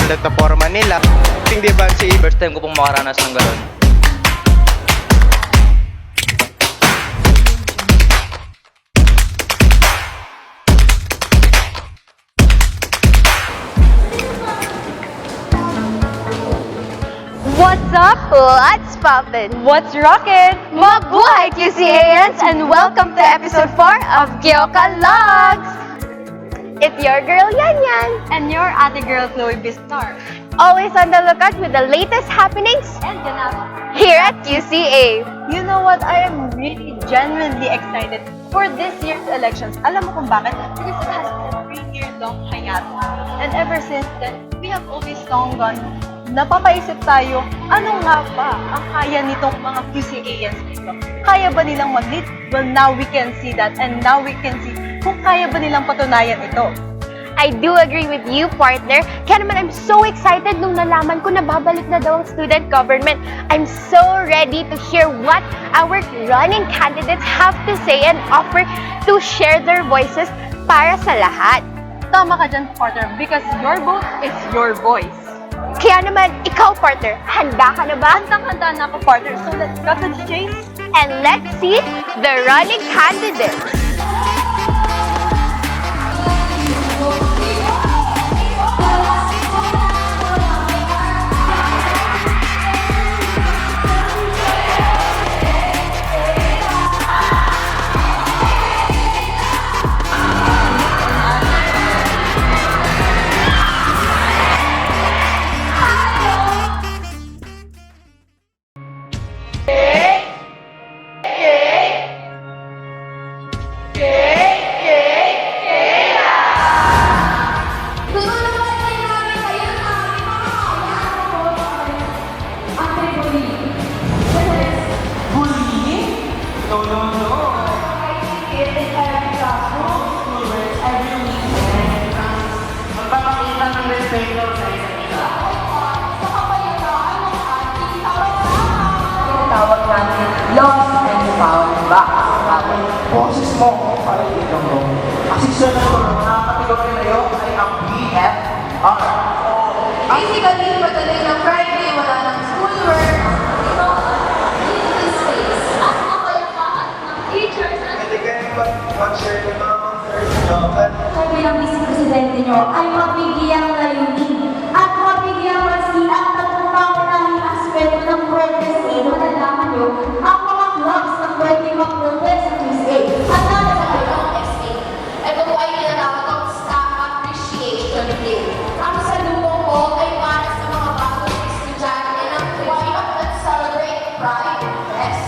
plataforma nila. Hindi ba si First time ko pong makaranas ng gano'n. What's up? What's poppin'? What's rockin'? Mabuhay QCANs and welcome to episode 4 of Gyoka Logs! It's your girl Yan Yan And your ate girl, Chloe Bistar. always on the lookout with the latest happenings And ganap. here at QCA. You know what? I am really genuinely excited for this year's elections. Alam mo kung bakit? Because it has been a 3-year-long hiatus. And ever since then, we have always long gone. Napapaisip tayo, ano nga ba ang kaya nitong mga QCAans dito? Kaya ba nilang mag-lead? Well, now we can see that. And now we can see kung kaya ba nilang patunayan ito. I do agree with you, partner. Kaya naman I'm so excited nung nalaman ko na babalik na daw ang student government. I'm so ready to hear what our running candidates have to say and offer to share their voices para sa lahat. Tama ka dyan, partner, because your vote is your voice. Kaya naman, ikaw, partner, handa ka na ba? Handang-handa na ako, partner. So let's cut to the chase. And let's see the running candidates. Tawag natin lost and found back. Boses mo para ikaw mo. Kasi sunod ko na kategory na yun ay ang BFR. Basically, patuloy ng Friday, wala ng schoolwork, this space, at kapayapaan ng teachers at Pwede kayo mag-share ng mga concerns kung bilang vice-presidente nyo ay mabigyang layunin at mabigyang masin ang tatlong pangunahing aspeto ng progress aid. Malalaman nyo ang mga clubs na pwede mag-progress sa QCA at nalasabi ng SA. Ito po ay tinatawag ang Staff Appreciation Day. Ang salubong ko ay para sa mga bagong estudyante ng Why Not Let's Celebrate Pride Fest.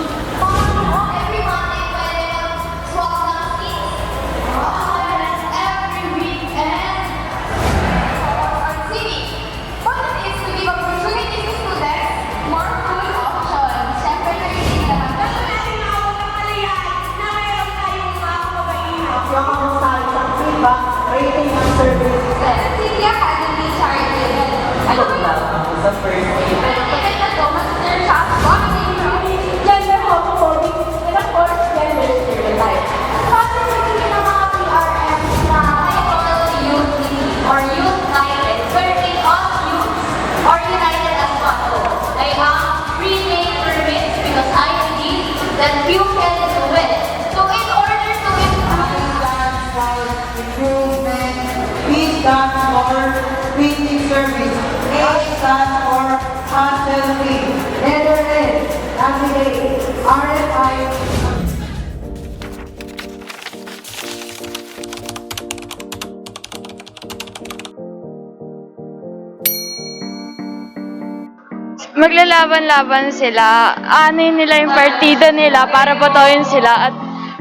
Every Monday, pwede mag-swap ng seats. Every weekend. Sige, what it is to give opportunities to students, more food options. Siyempre, narinig naman. Pero natin ako ng maliyan na mayroon tayong mga kabaihan. Yung kamustahan sa feedback, rating ang service. City Academy Charity. Ano ba? Sa first aid. Maganda to, master shop, boxing, gender homophobia, and of course, gender stereotype. Possibility ng mga PRM na high quality youth meeting or youth united, wherein all youths are united as one whole. Ay ang free name permits because I believe that you can do it. So in order to improve Improvement. P stands for printing service. A stands for hassle-free. Letter N, navigate. RFI. Maglalaban-laban sila, anuin nila yung partida nila para botohin sila at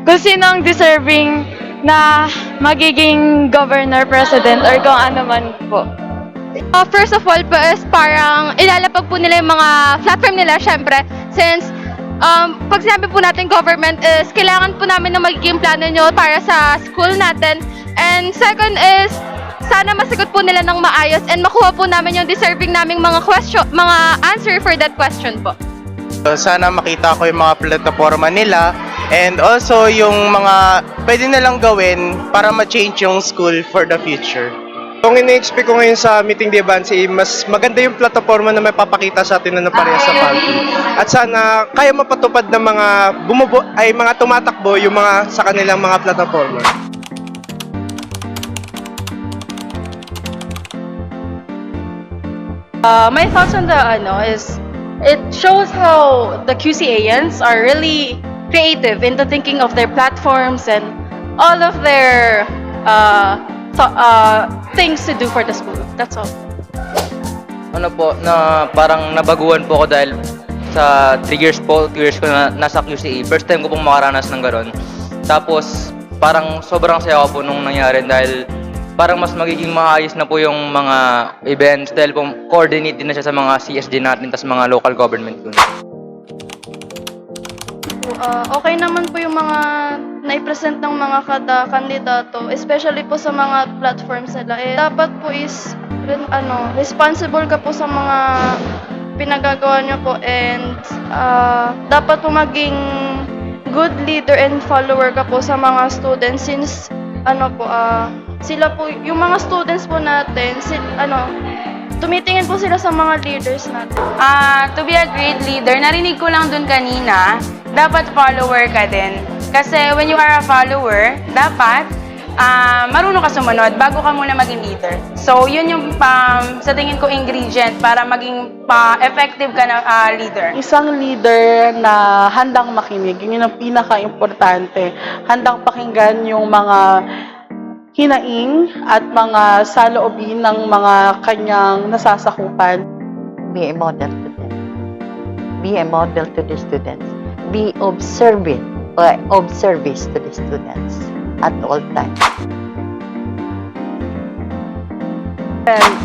kung sino ang deserving na magiging governor, president, or kung ano man po. First of all po is parang ilalapag po nila yung mga platform nila syempre since pag sinabi po natin government is kailangan po namin ng magiging plano nyo para sa school natin. And second is sana masagot po nila ng maayos and makuha po namin yung deserving naming mga answer for that question po. So, sana makita ko yung mga plataforma nila and also yung mga pwede nilang gawin para ma-change yung school for the future. Kung ini-expect ko ngayon sa meeting di Bansi, mas maganda yung plataforma na may papakita sa atin na pareha sa PALTI. At sana kaya mapatupad ng mga mga tumatakbo yung mga sa kanilang mga plataforma. My thoughts on the is it shows how the QCANs are really creative into thinking of their platforms and all of their things to do for the school. That's all. Ano po, na parang nabaguhan po ako dahil sa 3 years po, 2 years ko na nasa QCE. First time ko pong makaranas ng gano'n. Tapos, parang sobrang saya ko po nung nangyari dahil parang mas magiging maayos na po yung mga events dahil po coordinate din na siya sa mga CSD natin tas mga local government dun. Okay naman po yung mga nai-present ng mga kada kandidato, especially po sa mga platforms nila. Dapat po is responsible ka po sa mga pinagagawa niyo po and dapat po maging good leader and follower ka po sa mga students since sila po, yung mga students po natin, tumitingin po sila sa mga leaders natin. To be a great leader, narinig ko lang dun kanina, dapat follower ka din. Kasi when you are a follower, dapat marunong ka sumunod bago ka muna maging leader. So, yun yung sa tingin ko ingredient para maging effective ka na leader. Isang leader na handang makinig, yun ang pinaka-importante. Handang pakinggan yung mga hinaing at mga saloobin ng mga kanyang nasasakupan. Be a model to them. Be a model to the students. Be observant or of service to the students at all times.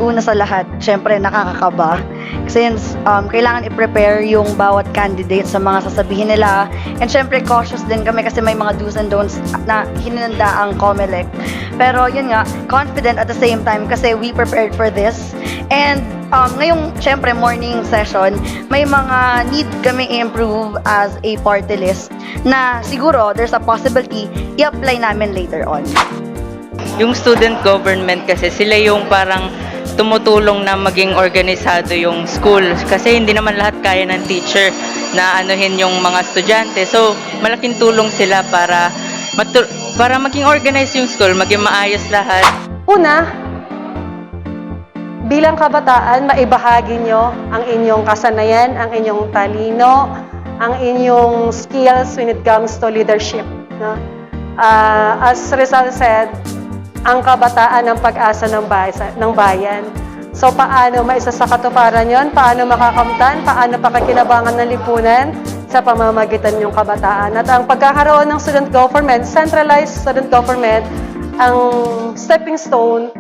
Una sa lahat, syempre nakakakaba. Since kailangan i-prepare yung bawat candidate sa mga sasabihin nila. And syempre cautious din kami kasi may mga do's and don'ts na hinanda ang COMELEC. Pero yun nga, confident at the same time kasi we prepared for this. And ngayong syempre morning session, may mga need kami i-improve as a party list na siguro there's a possibility i-apply namin later on. Yung student government kasi sila yung parang tumutulong na maging organisado yung school kasi hindi naman lahat kaya ng teacher na anuhin yung mga estudyante. So, malaking tulong sila para maging organized yung school, maging maayos lahat. Una, bilang kabataan, maibahagi nyo ang inyong kasanayan, ang inyong talino, ang inyong skills when it comes to leadership. No? As Rizal said, ang kabataan ng pag-asa ng bayan. So, paano maisa sa katuparan yon? Paano makakamtan? Paano pakikinabangan ng lipunan sa pamamagitan ng kabataan? At ang pagkakaroon ng student government, centralized student government, ang stepping stone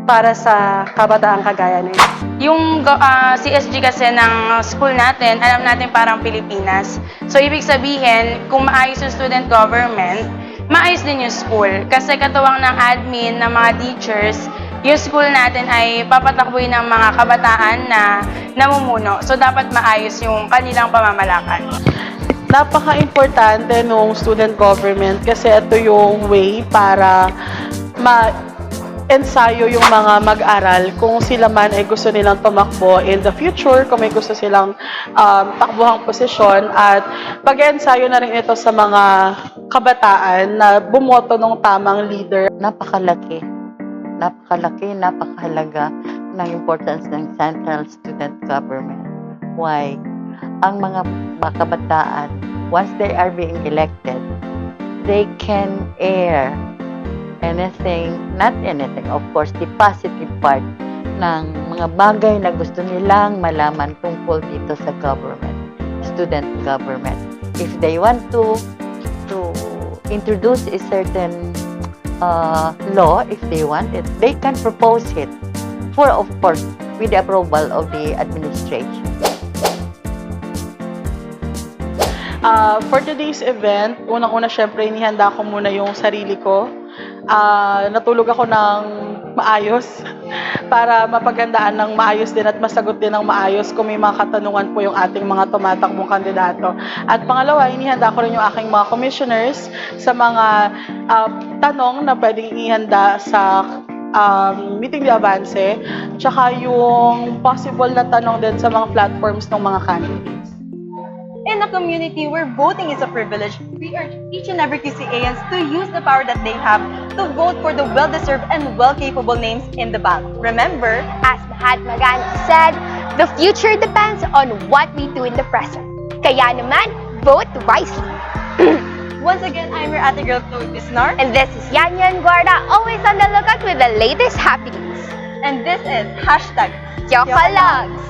para sa kabataang kagaya nito. Yung CSG kasi ng school natin, alam natin parang Pilipinas. So, ibig sabihin, kung maayos yung student government, maayos din yung school. Kasi katuwang ng admin, ng mga teachers, yung school natin ay papatakbuhin ng mga kabataan na namumuno. So, dapat maayos yung kanilang pamamalakad. Napaka-importante nung student government kasi ito yung way para ensayo yung mga mag-aral kung sila man ay gusto nilang tumakbo in the future, kung may gusto silang takbuhang posisyon at pag-ensayo na rin ito sa mga kabataan na bumoto ng tamang leader. Napakahalaga ng importance ng central student government. Why? Ang mga kabataan, once they are being elected, they can air not anything, of course, the positive part ng mga bagay na gusto nilang malaman tungkol dito sa government, student government. If they want to introduce a certain law, if they want it, they can propose it for, of course, with the approval of the administration. For today's event, unang-una syempre inihanda ko muna yung sarili ko natulog ako ng maayos para mapagandaan ng maayos din at masagot din ng maayos kung may mga katanungan po yung ating mga tumatakbong kandidato. At pangalawa, inihanda ko rin yung aking mga commissioners sa mga tanong na pwedeng ihanda sa meeting de avance, tsaka yung possible na tanong din sa mga platforms ng mga candidates. In a community where voting is a privilege, we urge each and every QCAans to use the power that they have to vote for the well-deserved and well-capable names in the ballot. Remember, As Mahatma Gandhi said, the future depends on what we do in the present. Kaya naman, vote wisely. once again, I'm your ate girl, Chloe Bisnar. And this is Yan Yan Guarda, always on the lookout with the latest happenings. And this is #Yokologs.